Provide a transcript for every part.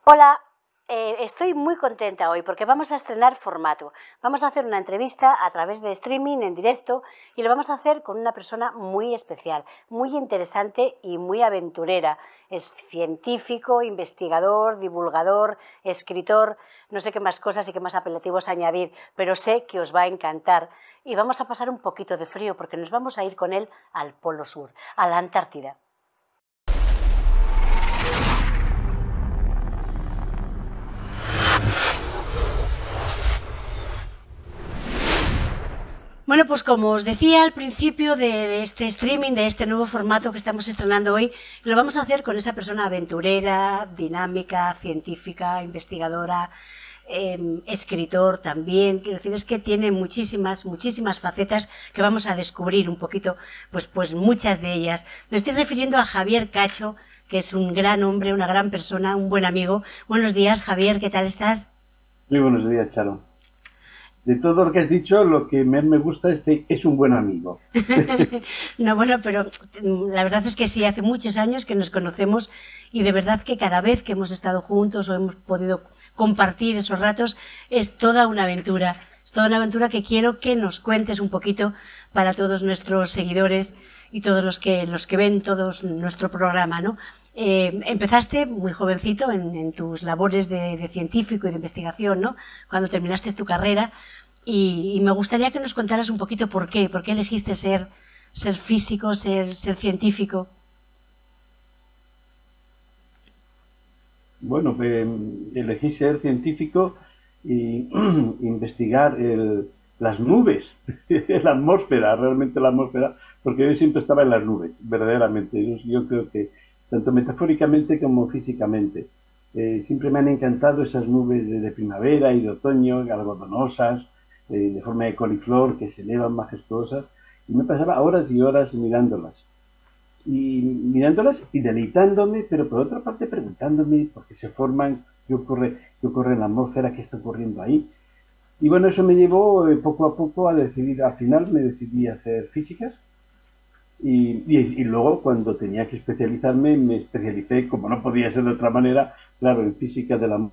Hola, estoy muy contenta hoy porque vamos a estrenar formato. Vamos a hacer una entrevista a través de streaming en directo y lo vamos a hacer con una persona muy especial, muy interesante y muy aventurera. Es científico, investigador, divulgador, escritor, no sé qué más cosas y qué más apelativos añadir, pero sé que os va a encantar. Y vamos a pasar un poquito de frío porque nos vamos a ir con él al Polo Sur, a la Antártida. Bueno, pues como os decía al principio de este streaming, de este nuevo formato que estamos estrenando hoy, lo vamos a hacer con esa persona aventurera, dinámica, científica, investigadora, escritor también. Quiero decir, es que tiene muchísimas facetas que vamos a descubrir un poquito, pues muchas de ellas. Me estoy refiriendo a Javier Cacho, que es un gran hombre, una gran persona, un buen amigo. Buenos días, Javier, ¿qué tal estás? Muy buenos días, Charo. De todo lo que has dicho, lo que más me gusta es que es un buen amigo. No, bueno, pero la verdad es que sí, hace muchos años que nos conocemos y de verdad que cada vez que hemos estado juntos o hemos podido compartir esos ratos es toda una aventura. Es toda una aventura que quiero que nos cuentes un poquito para todos nuestros seguidores y todos los que ven todos nuestro programa, ¿no? Empezaste muy jovencito en tus labores de científico y de investigación, ¿no? Cuando terminaste tu carrera. Y me gustaría que nos contaras un poquito por qué elegiste ser físico, ser científico. Bueno, elegí ser científico y investigar las nubes, la atmósfera, realmente la atmósfera, porque yo siempre estaba en las nubes, verdaderamente. Yo creo que tanto metafóricamente como físicamente. Siempre me han encantado esas nubes de primavera y de otoño, algodonosas, de forma de coliflor, que se elevan majestuosas, y me pasaba horas y horas mirándolas y deleitándome, pero por otra parte preguntándome por qué se forman, qué ocurre en la atmósfera, qué está ocurriendo ahí. Y bueno, eso me llevó poco a poco a decidir, al final me decidí a hacer físicas y luego cuando tenía que especializarme, me especialicé, como no podía ser de otra manera, claro, en física de la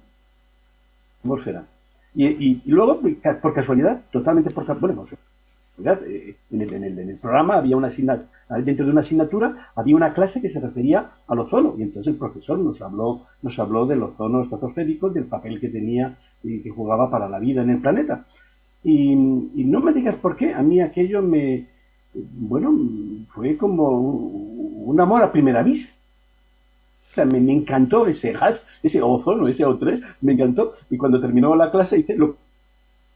atmósfera. Y luego, por casualidad, totalmente por casualidad, bueno, en el programa había una asignatura, dentro de una asignatura había una clase que se refería al ozono y entonces el profesor nos habló del ozono estratosférico, del papel que tenía y que jugaba para la vida en el planeta. Y no me digas por qué, a mí aquello bueno, fue como un amor a primera vista. O sea, me encantó ese gas, ese ozono, ese O3, me encantó. Y cuando terminó la clase hice lo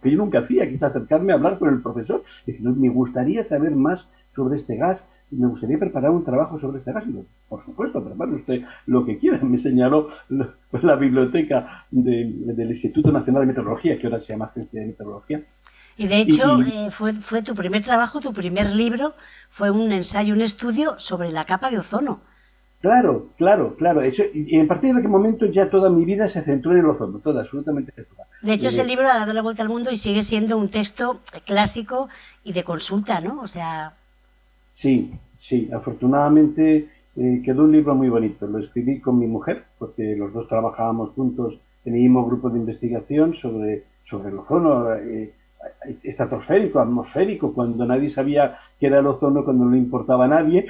que yo nunca hacía, que es acercarme a hablar con el profesor. Y decir, me gustaría saber más sobre este gas, me gustaría preparar un trabajo sobre este gas. Y yo, por supuesto, prepare usted lo que quiera. Me señaló la biblioteca del Instituto Nacional de Meteorología, que ahora se llama Agencia de Meteorología. Y de hecho, fue tu primer trabajo, tu primer libro, fue un ensayo, un estudio sobre la capa de ozono. Claro, claro, claro. Eso, y a partir de aquel momento ya toda mi vida se centró en el ozono, toda, absolutamente toda. De hecho, ese libro ha dado la vuelta al mundo y sigue siendo un texto clásico y de consulta, ¿no? O sea... Sí, sí, afortunadamente quedó un libro muy bonito. Lo escribí con mi mujer, porque los dos trabajábamos juntos en el mismo grupo de investigación sobre el ozono estratosférico, atmosférico, cuando nadie sabía qué era el ozono, cuando no le importaba a nadie,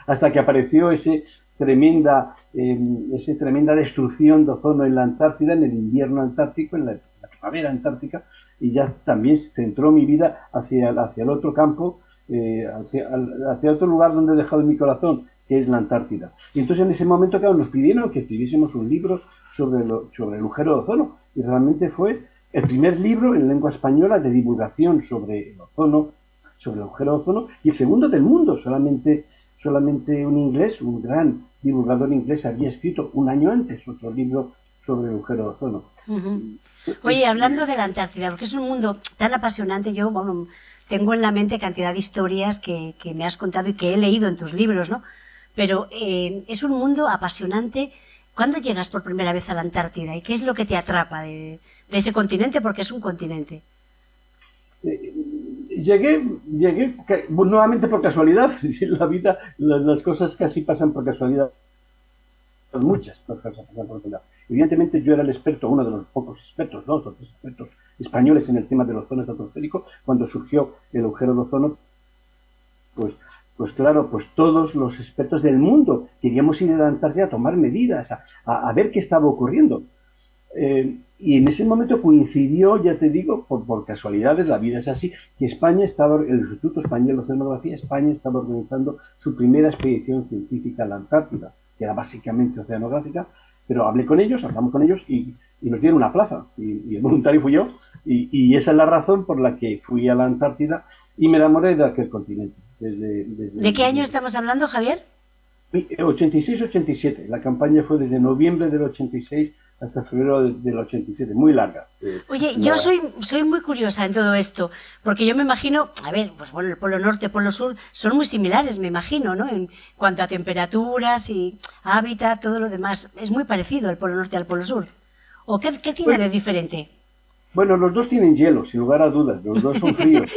hasta que apareció esa tremenda destrucción de ozono en la Antártida, en el invierno antártico, en la primavera antártica, y ya también centró mi vida hacia el otro campo, hacia otro lugar donde he dejado mi corazón, que es la Antártida. Y entonces en ese momento, claro, nos pidieron que escribiésemos un libro sobre el agujero de ozono, y realmente fue el primer libro en lengua española de divulgación sobre el ozono, sobre el agujero de ozono, y el segundo del mundo. Solamente un inglés, un gran divulgador inglés, había escrito un año antes otro libro sobre el agujero de ozono. Oye, hablando de la Antártida, porque es un mundo tan apasionante, yo, bueno, tengo en la mente cantidad de historias que me has contado y que he leído en tus libros, ¿no? Pero es un mundo apasionante. ¿Cuándo llegas por primera vez a la Antártida y qué es lo que te atrapa de ese continente? Porque es un continente. Llegué nuevamente por casualidad. En la vida las cosas casi pasan por casualidad. muchas cosas a pasar por otro lado. Evidentemente yo era el experto, uno de los pocos expertos, 2 o 3 expertos españoles en el tema del ozono estratosférico. Cuando surgió el agujero de ozono, pues claro, pues todos los expertos del mundo queríamos ir a la Antártida a tomar medidas, a ver qué estaba ocurriendo. Y en ese momento coincidió, ya te digo, por casualidades, la vida es así, que España estaba, el Instituto Español de Oceanografía, España estaba organizando su primera expedición científica a la Antártida, que era básicamente oceanográfica, pero hablamos con ellos y nos dieron una plaza, y el voluntario fui yo, y esa es la razón por la que fui a la Antártida y me enamoré de aquel continente. ¿De qué año estamos hablando, Javier? 86-87, la campaña fue desde noviembre del 86 hasta febrero del 87, muy larga. Oye, yo soy muy curiosa en todo esto, porque yo me imagino, a ver, pues bueno, el Polo Norte, Polo Sur, son muy similares, me imagino, ¿no? En cuanto a temperaturas y hábitat, todo lo demás, es muy parecido el Polo Norte al Polo Sur. ¿O qué tiene de diferente? Bueno, los dos tienen hielo, sin lugar a dudas, los dos son fríos.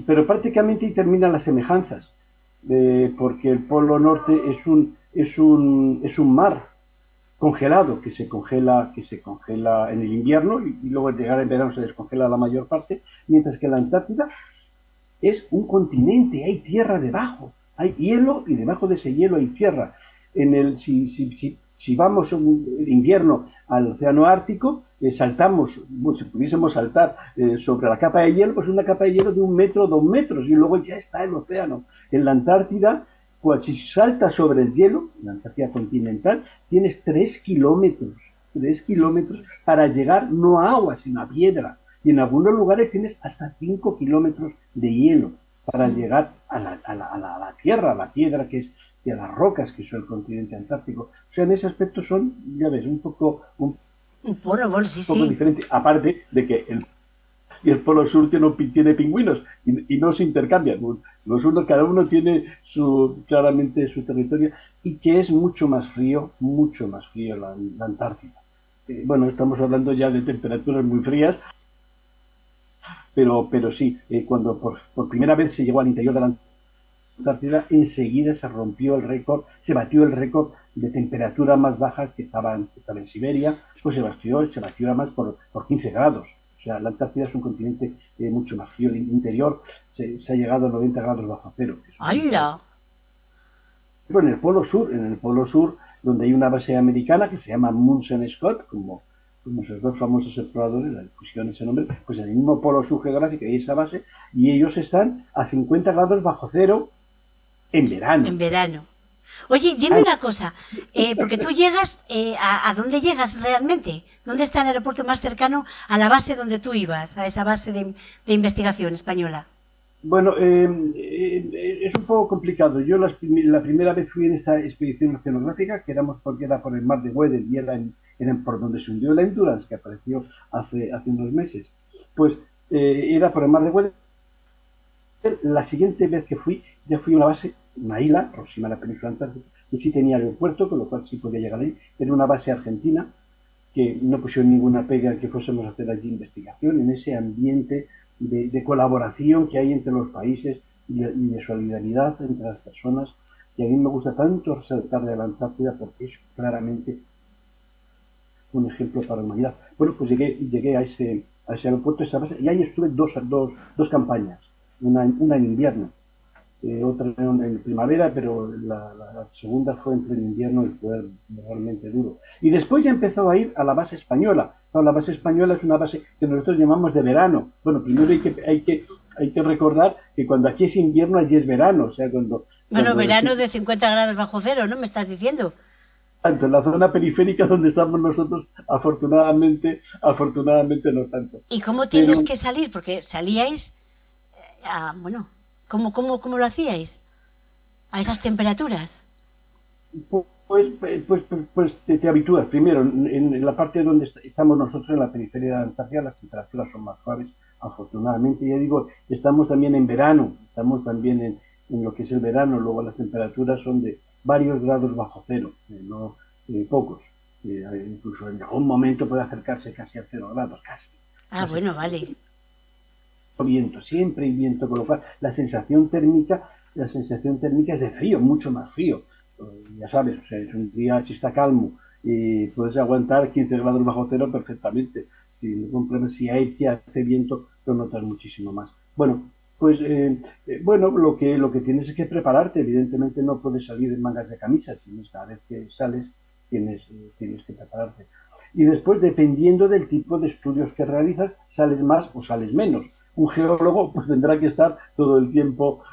Pero prácticamente ahí terminan las semejanzas, porque el Polo Norte es un mar congelado que se congela en el invierno y luego al llegar el verano se descongela la mayor parte, mientras que la Antártida es un continente, hay tierra debajo, hay hielo y debajo de ese hielo hay tierra. Si vamos en invierno al océano Ártico, saltamos, si pudiésemos saltar sobre la capa de hielo, pues una capa de hielo de 1 metro, 2 metros, y luego ya está el océano. En la Antártida, pues si saltas sobre el hielo, en la Antártida continental, tienes 3 kilómetros para llegar no a agua, sino a piedra. Y en algunos lugares tienes hasta 5 kilómetros de hielo para llegar a la tierra, a la piedra que es, y a las rocas que son el continente antártico. O sea, en ese aspecto son, ya ves, un poco diferente. Aparte de que el Polo Sur tiene pingüinos y no se intercambian. Cada uno tiene claramente su territorio, y que es mucho más frío la Antártida. Bueno, estamos hablando ya de temperaturas muy frías, pero sí, cuando por primera vez se llegó al interior de la Antártida, enseguida se batió el récord de temperatura más baja que estaba en Siberia, pues se batió además por 15 grados. O sea, la Antártida es un continente mucho más frío. El interior se ha llegado a 90 grados bajo cero. ¡Hala! Pero en el Polo Sur, donde hay una base americana que se llama Munson Scott, como esos dos famosos exploradores, la pusieron ese nombre, pues en el mismo Polo Sur geográfico hay esa base, y ellos están a 50 grados bajo cero en verano. En verano. Oye, dime una cosa, porque tú llegas, ¿a dónde llegas realmente? ¿Dónde está el aeropuerto más cercano a la base donde tú ibas, a esa base de investigación española? Bueno, es un poco complicado. Yo la primera vez fui en esta expedición oceanográfica, que porque era por el mar de Weddell y era por donde se hundió la Endurance, que apareció hace unos meses. Pues era por el mar de Weddell. La siguiente vez que ya fui a una base, una isla próxima a la península antártica, que sí tenía aeropuerto, con lo cual sí podía llegar ahí. Era una base argentina, que no pusieron ninguna pega que fuésemos a hacer allí investigación, en ese ambiente de colaboración que hay entre los países y de solidaridad entre las personas, que a mí me gusta tanto resaltar de la Antártida, porque es claramente un ejemplo para la humanidad. Bueno, pues llegué a ese aeropuerto, a esa base, y ahí estuve dos campañas, una en invierno, otra en primavera, pero la segunda fue en pleno invierno y fue realmente duro. Y después ya empezó a ir a la base española. No, la base española es una base que nosotros llamamos de verano. Bueno, primero hay que recordar que cuando aquí es invierno, allí es verano. O sea, cuando verano de 50 grados bajo cero, ¿no? ¿Me estás diciendo? Tanto en la zona periférica donde estamos nosotros, afortunadamente no tanto. ¿Y cómo tienes que salir? Porque salíais, bueno, ¿cómo lo hacíais a esas temperaturas? Pues te habitúas. Primero, en la parte donde estamos nosotros, en la periferia de la Antártida, las temperaturas son más suaves, afortunadamente. Ya digo, estamos también en verano, estamos también en lo que es el verano. Luego las temperaturas son de varios grados bajo cero, no pocos. Incluso en algún momento puede acercarse casi a 0 grados, casi. Bueno, vale. Viento, siempre hay viento, con lo cual la sensación térmica es de frío, mucho más frío. ya sabes, o sea, es un día, si está calmo y puedes aguantar 15 grados bajo cero perfectamente. Si ningún problema, si hay que hace viento, lo notas muchísimo más. Bueno, pues bueno, lo que tienes es que prepararte. Evidentemente no puedes salir en mangas de camisa, sino cada vez que sales tienes que prepararte. Y después, dependiendo del tipo de estudios que realizas, sales más o sales menos. Un geólogo pues tendrá que estar todo el tiempo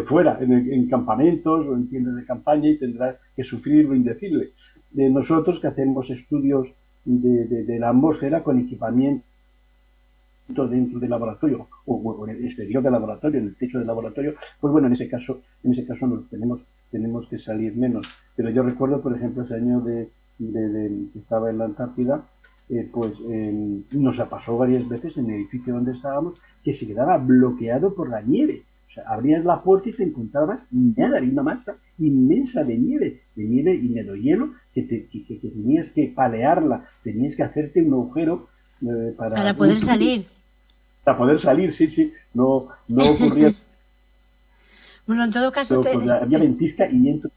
fuera, en campamentos o en tiendas de campaña, y tendrá que sufrir lo indecible. Nosotros que hacemos estudios de la atmósfera con equipamiento dentro del laboratorio o en el exterior del laboratorio, en el techo del laboratorio, pues bueno, en ese caso nos tenemos que salir menos. Pero yo recuerdo, por ejemplo, ese año que estaba en la Antártida, nos pasó varias veces en el edificio donde estábamos que se quedaba bloqueado por la nieve. O sea, abrías la puerta y te encontrabas nada, una masa inmensa de nieve y hielo que tenías que palearla, tenías que hacerte un agujero para poder salir. Para poder salir, sí, no ocurría. Bueno, en todo caso, había ventisca y viento.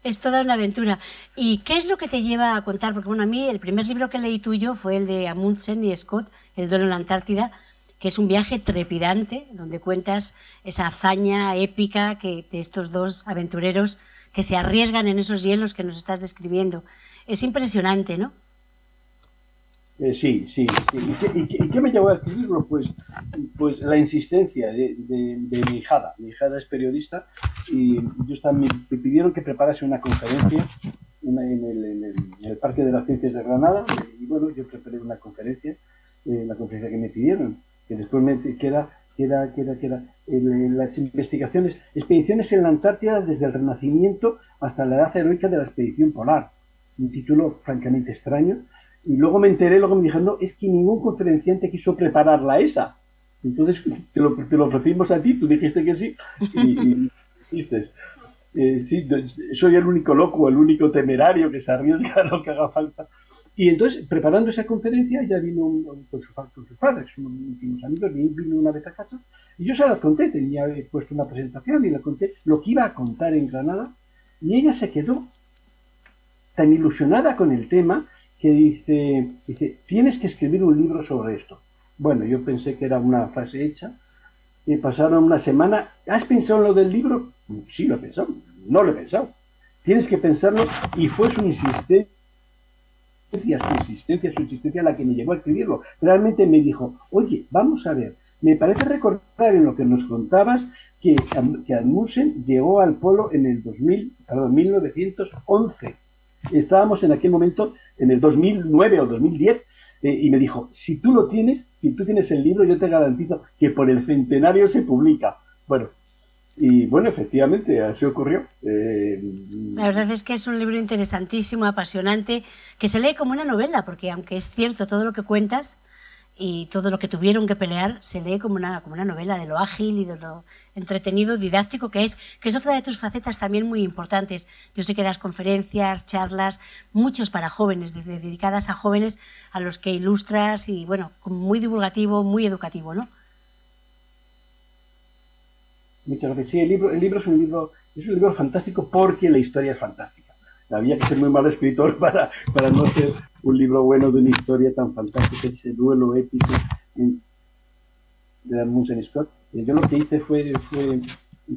Es toda una aventura. ¿Y qué es lo que te lleva a contar? Porque bueno, a mí el primer libro que leí tuyo fue el de Amundsen y Scott, El duelo en la Antártida, que es un viaje trepidante, donde cuentas esa hazaña épica de estos dos aventureros que se arriesgan en esos hielos que nos estás describiendo. Es impresionante, ¿no? Sí. ¿Y qué me llevó a escribirlo? Pues la insistencia de mi hijada. Mi hijada es periodista y me pidieron que preparase una conferencia en el Parque de las Ciencias de Granada, y bueno, yo preparé una conferencia, la conferencia que me pidieron, que después que era las expediciones en la Antártida desde el Renacimiento hasta la edad heroica de la expedición polar. Un título francamente extraño. Y luego me dijeron, no, es que ningún conferenciante quiso prepararla esa. Entonces te lo ofrecimos a ti, tú dijiste que sí, y dijiste, sí, soy el único loco, el único temerario que se arriesga a lo que haga falta. Y entonces, preparando esa conferencia, ya vino con sus padres, unos amigos, vino una vez a casa, y yo se las conté, tenía puesto una presentación y le conté lo que iba a contar en Granada, y ella se quedó tan ilusionada con el tema que dice, tienes que escribir un libro sobre esto. Bueno, yo pensé que era una frase hecha, y pasaron una semana. ¿Has pensado en lo del libro? Sí, lo he pensado. No lo he pensado. Tienes que pensarlo, y fue su insistencia la que me llevó a escribirlo. Realmente me dijo, oye, vamos a ver, me parece recordar en lo que nos contabas que Amundsen llegó al polo en el 1911. Estábamos en aquel momento en el 2009 o 2010, y me dijo, si tú tienes el libro, yo te garantizo que por el centenario se publica. Bueno, y bueno, efectivamente, así ocurrió. La verdad es que es un libro interesantísimo, apasionante, que se lee como una novela, porque aunque es cierto todo lo que cuentas y todo lo que tuvieron que pelear, se lee como una novela, de lo ágil y de lo entretenido, didáctico que es otra de tus facetas también muy importantes. Yo sé que das conferencias, charlas, muchos para jóvenes, dedicadas a jóvenes a los que ilustras, y bueno, muy divulgativo, muy educativo, ¿no? Muchas veces sí, el libro es un libro fantástico porque la historia es fantástica. Había que ser muy mal escritor para no ser un libro bueno de una historia tan fantástica, ese duelo épico de Amundsen y Scott. Yo lo que hice fue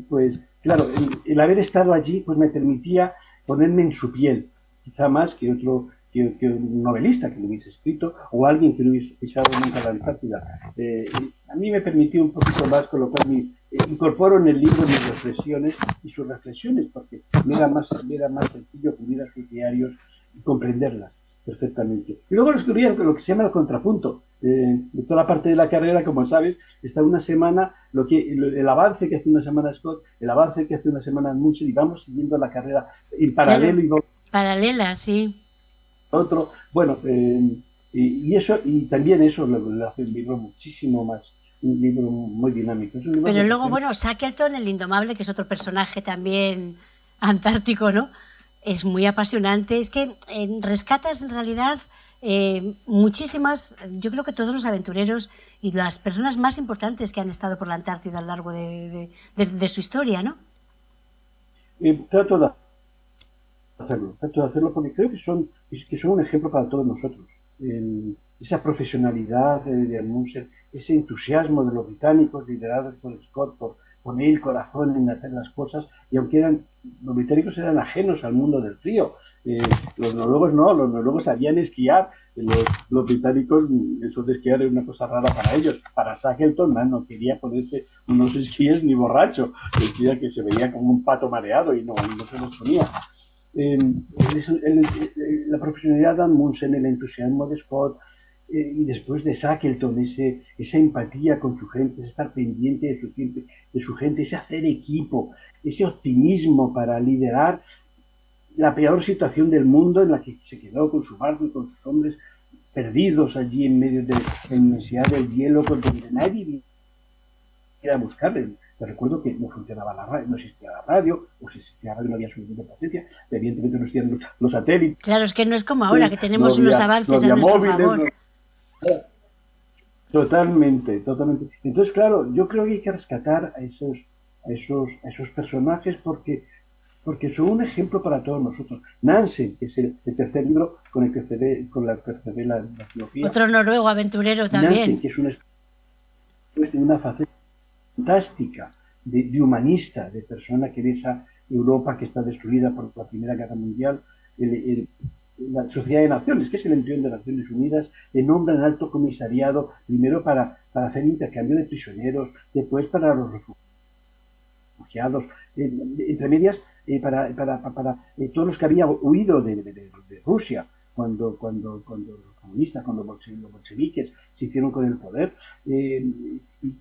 pues, claro, el haber estado allí pues me permitía ponerme en su piel, quizá más que un novelista que lo hubiese escrito o alguien que lo hubiese pisado nunca la Antártida. A mí me permitió un poquito más, con lo cual incorporo en el libro mis reflexiones y sus reflexiones, porque me era más sencillo acudir a sus diarios y comprenderlas perfectamente. Y luego descubrí lo que se llama el contrapunto. De toda la parte de la carrera, como sabes, está una semana, el avance que hace una semana Scott, el avance que hace una semana Amundsen, y vamos siguiendo la carrera en paralelo. Claro, paralela, sí. Otro, bueno, y también eso lo hace un libro muchísimo más, un libro muy dinámico. Pero luego, bueno, Shackleton, el indomable, que es otro personaje también antártico, ¿no? Es muy apasionante. Es que rescatas en realidad muchísimas, yo creo que todos los aventureros y las personas más importantes que han estado por la Antártida a lo largo de su historia, ¿no? Trato de trato de hacerlo porque creo que son un ejemplo para todos nosotros. Esa profesionalidad de Amundsen, ese entusiasmo de los británicos liderados por Scott, por poner el corazón en hacer las cosas, y aunque los británicos eran ajenos al mundo del frío, los noruegos no, los noruegos sabían esquiar, los británicos, eso de esquiar era una cosa rara para ellos. Para Shackleton no quería ponerse unos esquíes ni borracho, decía que se veía como un pato mareado y no se los ponía. La profesionalidad de Amundsen, el entusiasmo de Scott, y después de Shackleton, esa empatía con su gente, ese estar pendiente de su gente, ese hacer equipo, ese optimismo para liderar la peor situación del mundo, en la que se quedó con su barco y con sus hombres perdidos allí en medio de la inmensidad del hielo, porque nadie iba a buscarle. Te recuerdo que no funcionaba la radio, no existía la radio, o si existía la radio no había suficiente potencia, evidentemente no existían los satélites. Claro, es que no es como ahora, que tenemos unos avances a nuestro favor. Totalmente. Entonces, claro, yo creo que hay que rescatar a esos personajes porque son un ejemplo para todos nosotros. Nansen, que es el tercer libro con el que cerré la trilogía. Otro noruego aventurero también. Nansen, que es una faceta fantástica de humanista, de persona que ve esa Europa que está destruida por la Primera Guerra Mundial, la Sociedad de Naciones, que es el embrión de Naciones Unidas, le nombran alto comisariado, primero para hacer intercambio de prisioneros, después para los refugiados, entre medias, para todos los que habían huido de Rusia cuando los comunistas, cuando los bolcheviques se hicieron con el poder,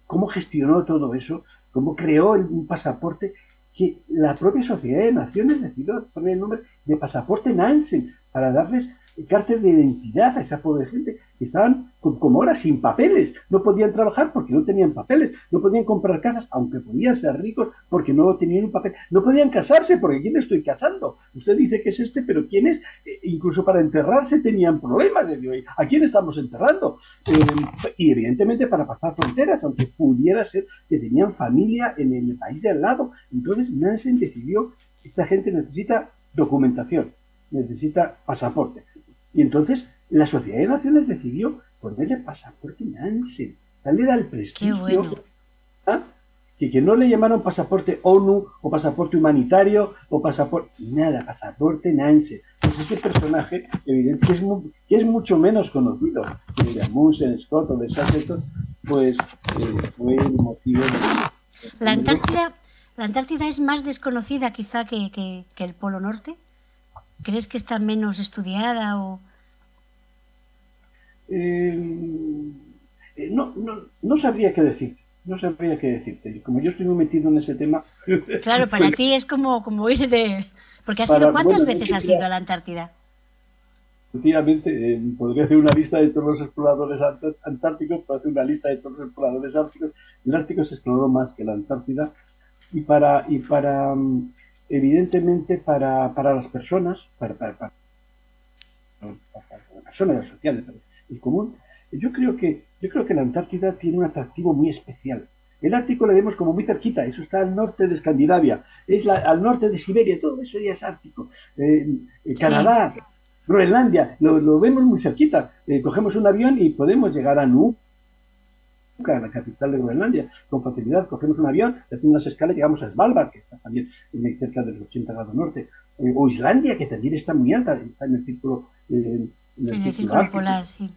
cómo gestionó todo eso, cómo creó un pasaporte que la propia Sociedad de Naciones decidió poner el nombre de pasaporte Nansen para darles cartas de identidad a esa pobre gente que estaban como ahora sin papeles, no podían trabajar porque no tenían papeles, no podían comprar casas aunque podían ser ricos porque no tenían un papel, no podían casarse porque ¿quién estoy casando? Usted dice que es este, pero ¿quién es? Incluso para enterrarse tenían problemas, ¿a quién estamos enterrando? Y evidentemente para pasar fronteras, aunque pudiera ser que tenían familia en el país de al lado. Entonces Nansen decidió, esta gente necesita documentación, necesita pasaporte. Y entonces la Sociedad de Naciones decidió ponerle pasaporte Nansen, darle el prestigio. Qué bueno. Que no le llamaron pasaporte ONU o pasaporte humanitario o pasaporte, nada, pasaporte Nansen. Pues ese personaje, evidente, que es mucho menos conocido que de Amundsen, Scott o de Shackleton, pues fue el motivo de... ¿La Antártida es más desconocida quizá que el Polo Norte? ¿Crees que está menos estudiada o...? No sabría qué decirte. No sabría qué decirte. Como yo estoy muy metido en ese tema... Claro, para ti es como ir de... Porque ¿cuántas veces has ido a la Antártida? Efectivamente, podría hacer una lista de todos los exploradores antárticos, para hacer una lista de todos los exploradores árticos. El Ártico se exploró más que la Antártida. Evidentemente, para las personas, para las personas sociales, el común, yo creo que la Antártida tiene un atractivo muy especial. El Ártico le vemos como muy cerquita, eso está al norte de Escandinavia, al norte de Siberia, todo eso ya es Ártico. Canadá, sí. Groenlandia, lo vemos muy cerquita. Cogemos un avión y podemos llegar a Nuuk, la capital de Groenlandia, con facilidad. Cogemos un avión, hacemos unas escalas y llegamos a Svalbard, que está también cerca del 80 grados norte. O Islandia, que también está muy alta, está en el círculo... en el círculo polar, sí.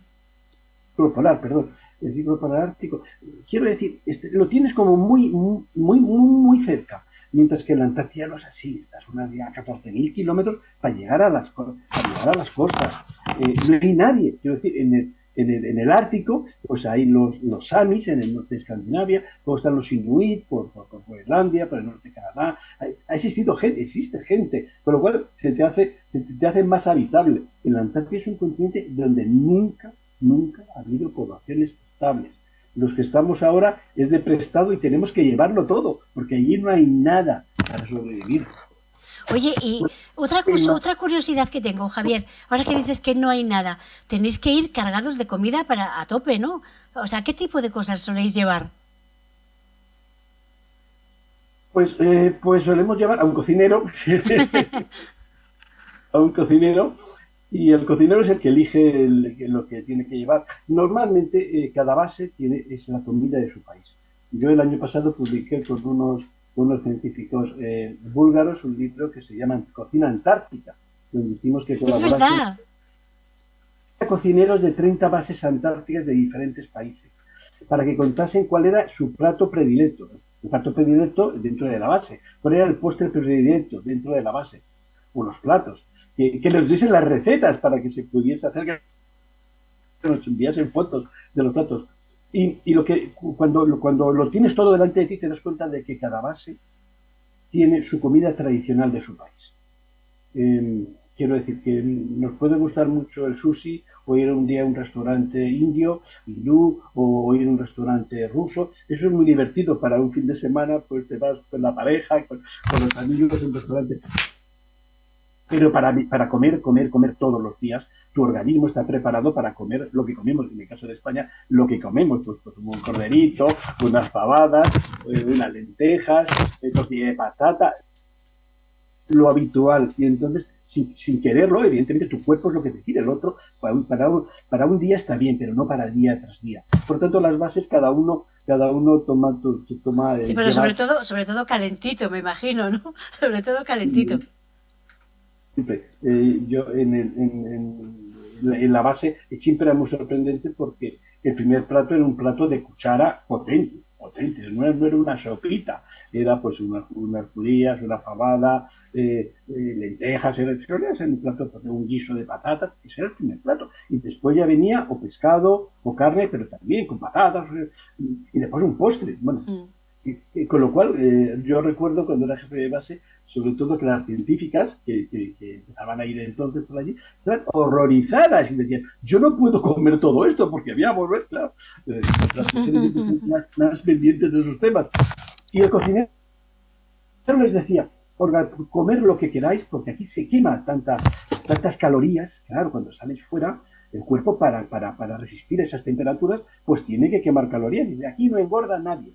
Polar, perdón, el círculo polar ártico. Quiero decir, lo tienes como muy cerca, mientras que la Antártida no es así, estás unas 14.000 kilómetros para llegar a las costas. No hay nadie, quiero decir, en el Ártico, pues hay los Samis en el norte de Escandinavia, luego están los Inuit por Groenlandia, por el norte de Canadá. Existe gente, con lo cual se te hace más habitable. En la Antártida es un continente donde nunca ha habido poblaciones estables. Los que estamos ahora es de prestado y tenemos que llevarlo todo, porque allí no hay nada para sobrevivir. Oye, y otra curiosidad que tengo, Javier, ahora que dices que no hay nada, tenéis que ir cargados de comida a tope, ¿no? O sea, ¿qué tipo de cosas soléis llevar? Pues solemos llevar a un cocinero. a un cocinero y el cocinero es el que elige lo que tiene que llevar. Normalmente cada base es la comida de su país. Yo el año pasado publiqué con unos científicos búlgaros un libro que se llama Cocina Antártica, donde hicimos que Es colaborasen verdad. cocineros de 30 bases antárticas de diferentes países, para que contasen cuál era su plato predilecto. El plato predilecto dentro de la base, cuál era el postre predilecto dentro de la base, o los platos, que nos diesen las recetas para que se pudiese hacer, que nos enviasen fotos de los platos. Y cuando lo tienes todo delante de ti, te das cuenta de que cada base tiene su comida tradicional de su país. Quiero decir que nos puede gustar mucho el sushi, o ir un día a un restaurante indio, hindú, o ir a un restaurante ruso. Eso es muy divertido para un fin de semana, pues te vas con la pareja, con los amigos en un restaurante. Pero para comer todos los días, tu organismo está preparado para comer lo que comemos. En el caso de España, lo que comemos, pues un corderito, unas fabadas, unas lentejas, tortilla de patata, lo habitual. Y entonces, sin quererlo, evidentemente tu cuerpo es lo que te quiere. El otro, para un día está bien, pero no para día tras día. Por tanto, las bases, cada uno Sí, pero sobre todo calentito, me imagino, ¿no? Sobre todo calentito. siempre. Yo en la base siempre era muy sorprendente porque el primer plato era un plato de cuchara potente, potente, no era una sopita, era pues unas judías, una fabada, lentejas, era un plato, un guiso de patatas, ese era el primer plato. Y después ya venía o pescado o carne, pero también con patatas, y después un postre. Bueno, Mm. con lo cual, yo recuerdo cuando era jefe de base, sobre todo que las científicas que empezaban a ir entonces por allí, estaban horrorizadas y decían, yo no puedo comer todo esto porque había volver, claro, las mujeres siempre están más pendientes de esos temas. Y el cocinero les decía, comer lo que queráis porque aquí se quema tantas calorías, claro, cuando sales fuera, el cuerpo para resistir esas temperaturas, pues tiene que quemar calorías. Y de aquí no engorda nadie.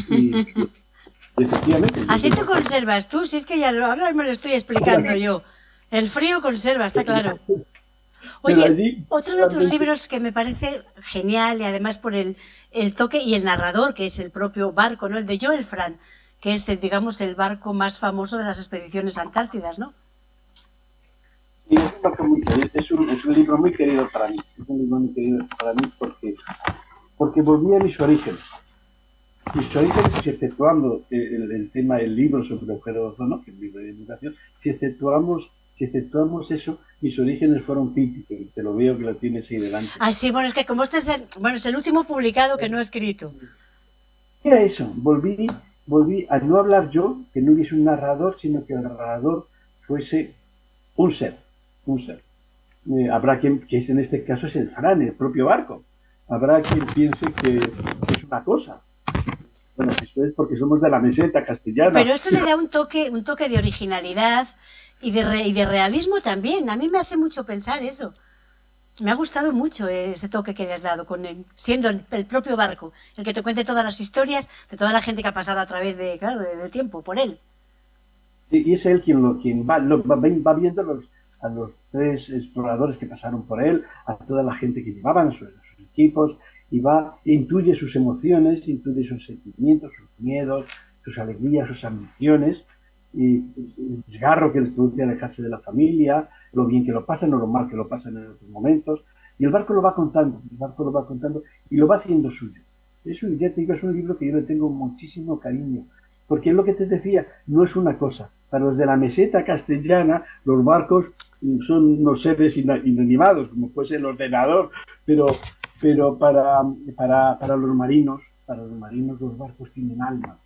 Y efectivamente, yo Así te tengo... conservas tú, si es que ya ahora me lo estoy explicando yo. El frío conserva, está claro. Pero Oye, allí, otro de tus realmente, libros que me parece genial y además por el toque y el narrador, que es el propio barco, ¿no? El de Joel Fran, que es, digamos, el barco más famoso de las expediciones antártidas, ¿no? sí, es un barco muy querido, es un libro muy querido para mí, es un libro muy querido para mí porque volví a mis orígenes. Mis orígenes, si exceptuando el tema del libro sobre el agujero de ozono, que es el libro de divulgación, si exceptuamos eso, mis orígenes fueron físicos, te lo veo que lo tienes ahí delante. Ah, sí, bueno, es que como este es bueno, es el último publicado que no he escrito. Era eso, volví a no hablar yo, que no hubiese un narrador, sino que el narrador fuese un ser, un ser. Habrá quien, que es en este caso es el Fran, el propio barco. Habrá quien piense que es una cosa. Bueno, eso es porque somos de la meseta Pero castellana. eso le da un toque de originalidad y de realismo también. A mí me hace mucho pensar eso. Me ha gustado mucho ese toque que le has dado, siendo el propio barco, el que te cuente todas las historias de toda la gente que ha pasado a través claro, de tiempo por él. Y es él quien va viendo a los tres exploradores que pasaron por él, a toda la gente que llevaban sus equipos, y intuye sus emociones, intuye sus sentimientos, sus miedos, sus alegrías, sus ambiciones, y el desgarro que les produce alejarse de la familia, lo bien que lo pasan o lo mal que lo pasan en otros momentos. Y el barco lo va contando, y lo va haciendo suyo. Ya te digo, es un libro que yo le tengo muchísimo cariño, porque es lo que te decía, no es una cosa. Para los de la meseta castellana, los barcos son unos seres inanimados, como fuese el ordenador, pero, pero para los marinos los barcos tienen alma.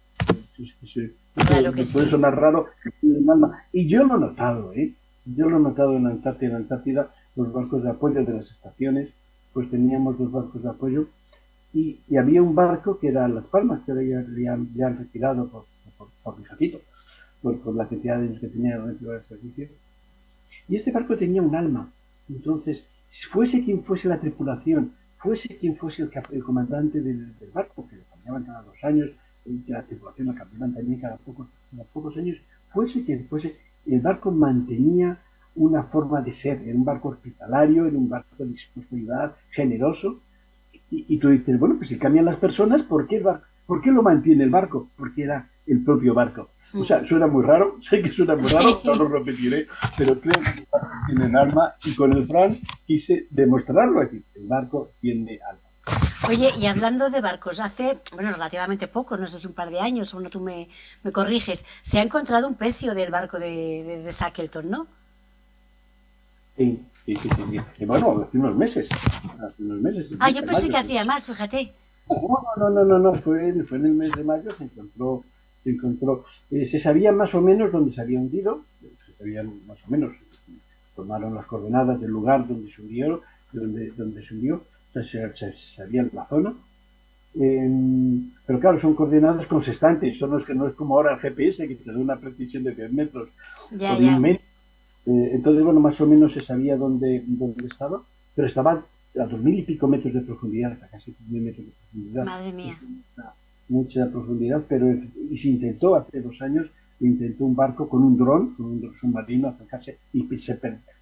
Claro que Puede sí. sonar raro, tienen alma. Y yo lo he notado, ¿eh? Yo lo he notado en la Antártida. En la Antártida, los barcos de apoyo de las estaciones, pues teníamos dos barcos de apoyo y había un barco que era Las Palmas, que ahora ya han retirado por mi gatito, por la cantidad de años que tenía dentro del servicio. Y este barco tenía un alma. Entonces, si fuese quien fuese la tripulación, fuese quien fuese el comandante del barco, que lo cambiaban cada 2 años, que la tripulación la cambiaban también cada pocos años, fuese quien fuese, el barco mantenía una forma de ser, era un barco hospitalario, era un barco dispuesto a ayudar, generoso, y tú dices, bueno, pues si cambian las personas, ¿por qué lo mantiene el barco? Porque era el propio barco. O sea, suena muy raro, sé que suena muy raro, no lo repetiré, pero creo que los barcos tienen alma y con el Fran quise demostrarlo aquí. El barco tiene alma. Oye, y hablando de barcos, hace, bueno, relativamente poco, no sé si un par de años, o no, tú me corriges, se ha encontrado un pecio del barco de Shackleton, ¿no? Sí, sí, sí, sí, sí. Y bueno, hace unos meses, Ah, en yo pensé mayo. que hacía más, fíjate. No, fue en el mes de mayo, se sabía más o menos dónde se había hundido, se sabía más o menos, tomaron las coordenadas del lugar donde se hundió, o sea, se sabía la zona, pero claro, son coordenadas consistantes, eso no es como ahora el GPS que te da una precisión de 10 metros Ya, o de un ya, metro. Entonces, bueno, más o menos se sabía dónde estaba, pero estaba a 2000 y pico metros de profundidad, a casi 3000 metros de profundidad. madre mía. Mucha profundidad, pero y se intentó hace 2 años, intentó un barco con un dron submarino acercarse y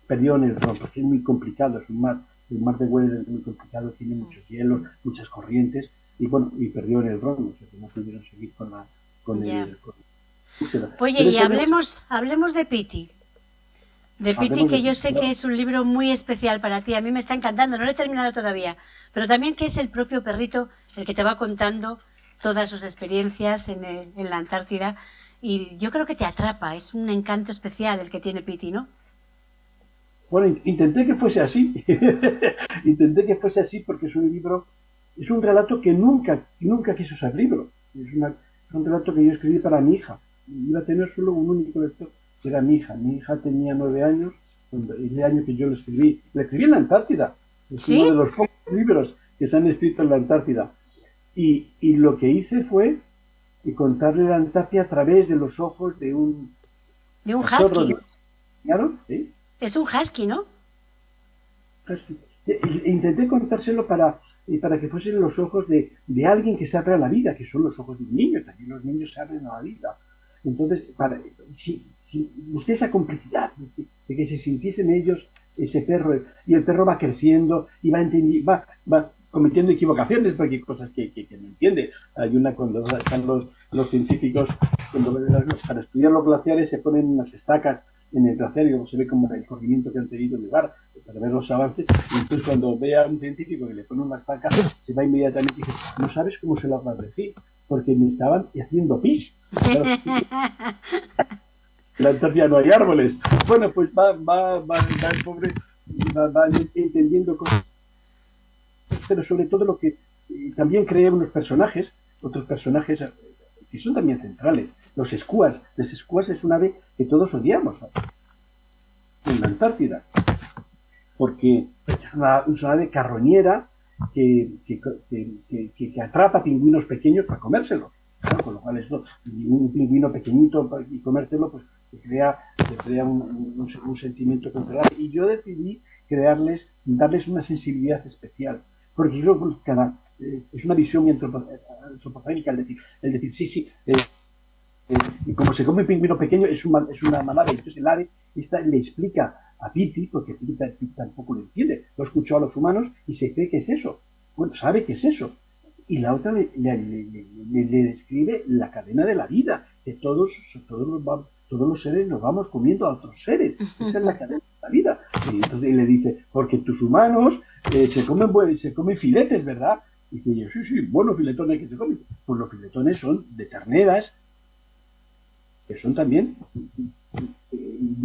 perdió en el dron, porque es muy complicado, el mar de Weddell es muy complicado, tiene muchos hielos, muchas corrientes, y bueno, y perdió en el dron, o sea que no pudieron seguir con Ya. con la búsqueda. Oye, Pero y esta vez hablemos de Piti. De Piti, hablemos de que yo sé que es un libro muy especial para ti. A mí me está encantando, no lo he terminado todavía. Pero también que es el propio perrito el que te va contando todas sus experiencias en la Antártida. Y yo creo que te atrapa, es un encanto especial el que tiene Piti, ¿no? Bueno, intenté que fuese así, intenté que fuese así porque es un libro, es un relato que nunca quiso ser libro. Es un relato que yo escribí para mi hija. Iba a tener solo un único lector, que era mi hija. Mi hija tenía 9 años, el año que yo lo escribí. Lo escribí en la Antártida. Es uno de ¿Sí? los pocos libros que se han escrito en la Antártida. Y lo que hice fue contarle la Antártida a través de los ojos de un De un cachorro husky. de... ¿Claro? ¿Sí? Es un husky, ¿no? Intenté contárselo para que fuesen los ojos de alguien que se abre a la vida, que son los ojos de un niño, también los niños se abren a la vida. Entonces, si busqué esa complicidad, de que se sintiesen ellos ese perro, y el perro va creciendo y va cometiendo equivocaciones, porque hay cosas que no entiende. Hay una cuando están los científicos, para estudiar los glaciares se ponen unas estacas en el glaciar y luego se ve como el corrimiento que han tenido lugar para ver los avances, y entonces cuando ve a un científico que le pone una estaca, se va inmediatamente y dice, no sabes cómo se lo va a decir, porque me estaban haciendo pis. Claro, en la Antártida no hay árboles. Bueno, pues va el pobre, va entendiendo cosas, pero sobre todo lo que también crea otros personajes que son también centrales. Los skuas es un ave que todos odiamos en la Antártida, porque es una ave carroñera que atrapa pingüinos pequeños para comérselos. Claro, con lo cual esto, un pingüino pequeñito y comérselo, pues se crea un sentimiento contra el. Y yo decidí darles una sensibilidad especial, porque yo creo que es una visión antropocéntrica, el decir sí, y como se come un pingüino pequeño, es una manada, y entonces el ave le explica a Piti, porque Piti tampoco lo entiende, lo escuchó a los humanos y se cree que es eso. Bueno, sabe que es eso. Y la otra le describe la cadena de la vida, que todos los seres nos vamos comiendo a otros seres. Esa es la cadena de la vida. Y entonces le dice, porque tus humanos se comen filetes, ¿verdad? Y dice, sí, buenos filetones que se comen. Pues los filetones son de terneras, que son también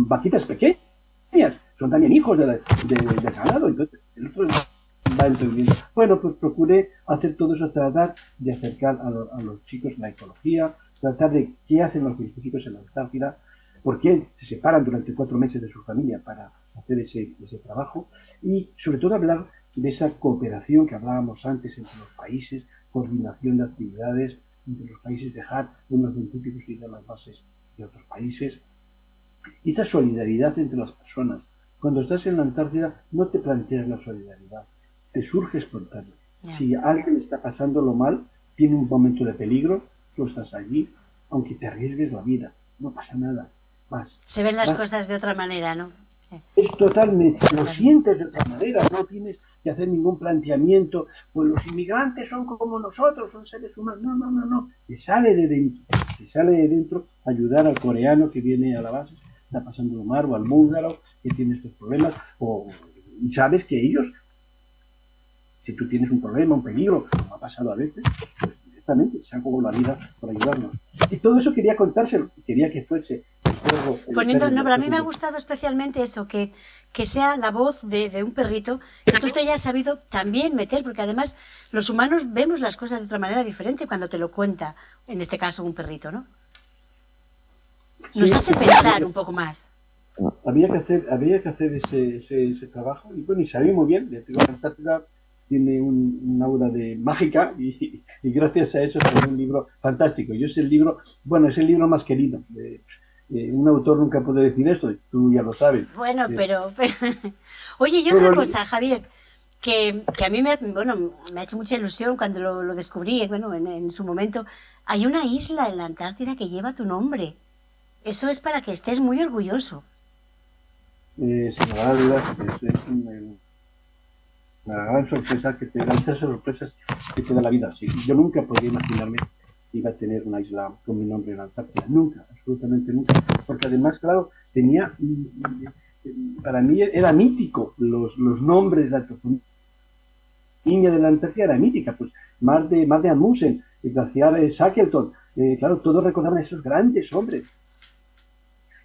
vaquitas pequeñas, son también hijos del ganado. Entonces, el otro va entendiendo. Bueno, pues procuré hacer todo eso, tratar de acercar a los chicos la ecología, tratar de qué hacen los científicos en la Antártida, por qué se separan durante 4 meses de su familia para hacer ese trabajo, y sobre todo hablar de esa cooperación que hablábamos antes entre los países, coordinación de actividades entre los países, dejar unos científicos y de las bases de otros países, y esa solidaridad entre las personas. Cuando estás en la Antártida no te planteas la solidaridad, te surge espontáneo. Ya. Si alguien está pasándolo mal, tiene un momento de peligro, tú estás allí, aunque te arriesgues la vida, no pasa nada. Se ven las Vas cosas de otra manera, ¿no? Es totalmente, lo sientes de otra manera, no tienes que hacer ningún planteamiento, pues los inmigrantes son como nosotros, son seres humanos, no, te sale de dentro ayudar al coreano que viene a la base, está pasando el mar, o al búlgaro que tiene estos problemas, y sabes que ellos, si tú tienes un problema, un peligro, como ha pasado a veces, pues directamente se han jugado la vida por ayudarnos. Y todo eso quería contárselo, quería que fuese poniendo, no, pero a mí me ha gustado especialmente eso, que sea la voz de un perrito, que tú te hayas sabido también meter, porque además los humanos vemos las cosas de otra manera diferente cuando te lo cuenta, en este caso un perrito, ¿no? Nos hace pensar un poco más. Había que hacer ese trabajo, y bueno, y salió muy bien. La Antártida tiene un aura de mágica, y gracias a eso salió un libro fantástico. Yo es el libro más querido. Un autor nunca puede decir esto, tú ya lo sabes. Bueno, pero oye, y otra cosa, Javier, que a mí me ha hecho mucha ilusión cuando lo descubrí, bueno, en su momento. Hay una isla en la Antártida que lleva tu nombre. Eso es para que estés muy orgulloso. Sin lugar a dudas, es una gran sorpresa que te da, esas sorpresas que te da la vida. Sí, yo nunca podía imaginarme que iba a tener una isla con mi nombre en la Antártida, nunca, absolutamente nunca, porque además, claro, tenía, para mí era mítico, los nombres, la toponimia de la Antártida era mítica, pues Mar de Amundsen, el glaciar Shackleton, claro, todos recordaban a esos grandes hombres,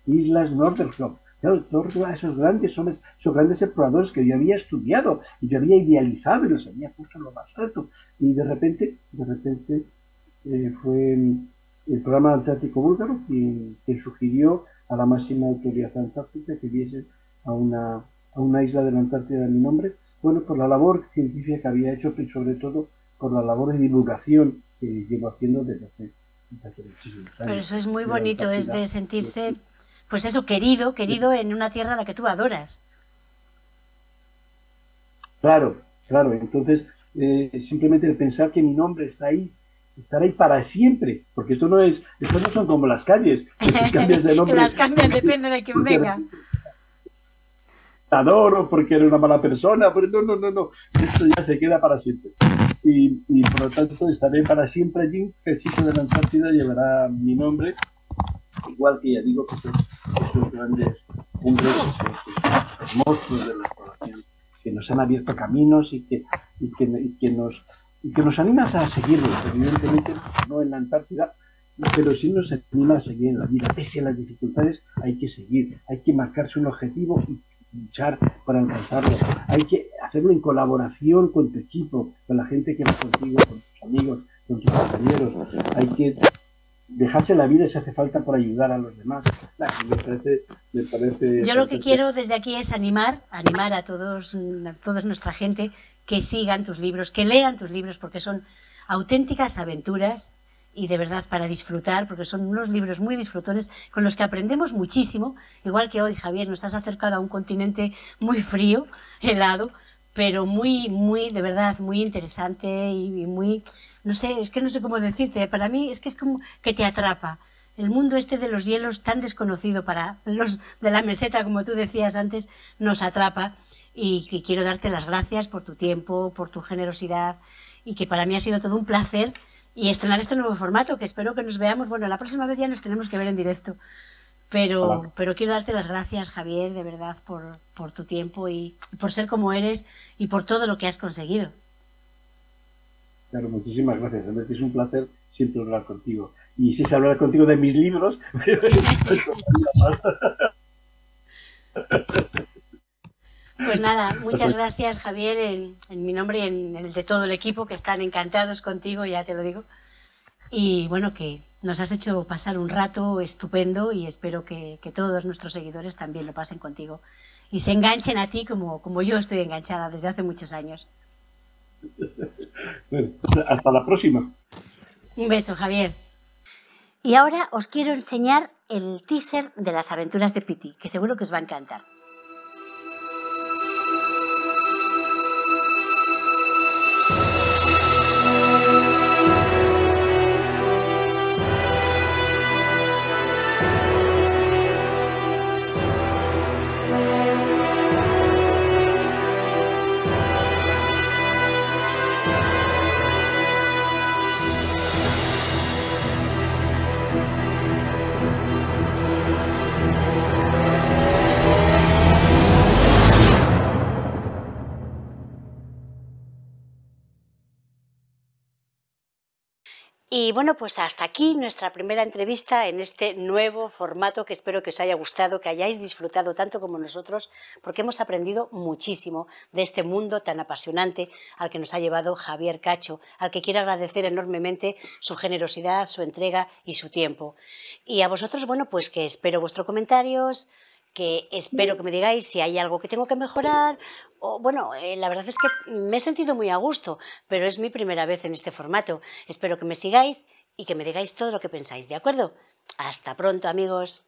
Islas Norderfjord, claro, todos esos grandes hombres, esos grandes exploradores que yo había estudiado y yo había idealizado y los había puesto en lo más alto, y de repente fue el programa Antártico Búlgaro quien sugirió a la máxima autoridad antártica que diese a una isla de la Antártida de mi nombre, bueno, por la labor científica que había hecho, pero sobre todo por la labor de divulgación que llevo haciendo desde hace muchísimos años. Pero eso es muy bonito, es de sentirse, pues eso, querido en una tierra a la que tú adoras. Claro, entonces simplemente el pensar que mi nombre está ahí, estar ahí para siempre, porque esto no son como las calles, que cambias de nombre. Que las cambian, depende de quién venga. Te adoro porque eres una mala persona, pero no, esto ya se queda para siempre. Y por lo tanto estaré para siempre allí, que el sitio de la Antártida llevará mi nombre, igual que ya digo que esos grandes hombres, los monstruos de la exploración, que nos han abierto caminos y que nos animas a seguirlos, evidentemente no en la Antártida, pero sí nos anima a seguir en la vida. Pese a las dificultades, hay que seguir, hay que marcarse un objetivo y luchar para alcanzarlo. Hay que hacerlo en colaboración con tu equipo, con la gente que va contigo, con tus amigos, con tus compañeros. Hay que dejarse la vida si hace falta por ayudar a los demás. Me parece yo lo que quiero desde aquí es animar a toda nuestra gente que sigan tus libros, que lean tus libros, porque son auténticas aventuras y de verdad para disfrutar, porque son unos libros muy disfrutones con los que aprendemos muchísimo, igual que hoy, Javier, nos has acercado a un continente muy frío, helado, pero muy, de verdad, muy interesante y muy, no sé, es que no sé cómo decirte, para mí es que es como que te atrapa. El mundo este de los hielos tan desconocido para los de la meseta, como tú decías antes, nos atrapa, y quiero darte las gracias por tu tiempo, por tu generosidad, y que para mí ha sido todo un placer y estrenar este nuevo formato, que espero que nos veamos, bueno, la próxima vez ya nos tenemos que ver en directo, pero quiero darte las gracias, Javier, de verdad, por tu tiempo y por ser como eres y por todo lo que has conseguido. Claro, muchísimas gracias, es un placer siempre hablar contigo, y si se hablar contigo de mis libros, pues nada, muchas gracias, Javier, en mi nombre y en el de todo el equipo, que están encantados contigo, ya te lo digo. Y bueno, que nos has hecho pasar un rato estupendo y espero que todos nuestros seguidores también lo pasen contigo y se enganchen a ti como yo estoy enganchada desde hace muchos años. Bueno, hasta la próxima. Un beso, Javier. Y ahora os quiero enseñar el teaser de las aventuras de Piti, que seguro que os va a encantar. Y bueno, pues hasta aquí nuestra primera entrevista en este nuevo formato que espero que os haya gustado, que hayáis disfrutado tanto como nosotros, porque hemos aprendido muchísimo de este mundo tan apasionante al que nos ha llevado Javier Cacho, al que quiero agradecer enormemente su generosidad, su entrega y su tiempo. Y a vosotros, bueno, pues que espero vuestros comentarios, que espero que me digáis si hay algo que tengo que mejorar. O, bueno, la verdad es que me he sentido muy a gusto, pero es mi primera vez en este formato. Espero que me sigáis y que me digáis todo lo que pensáis, ¿de acuerdo? Hasta pronto, amigos.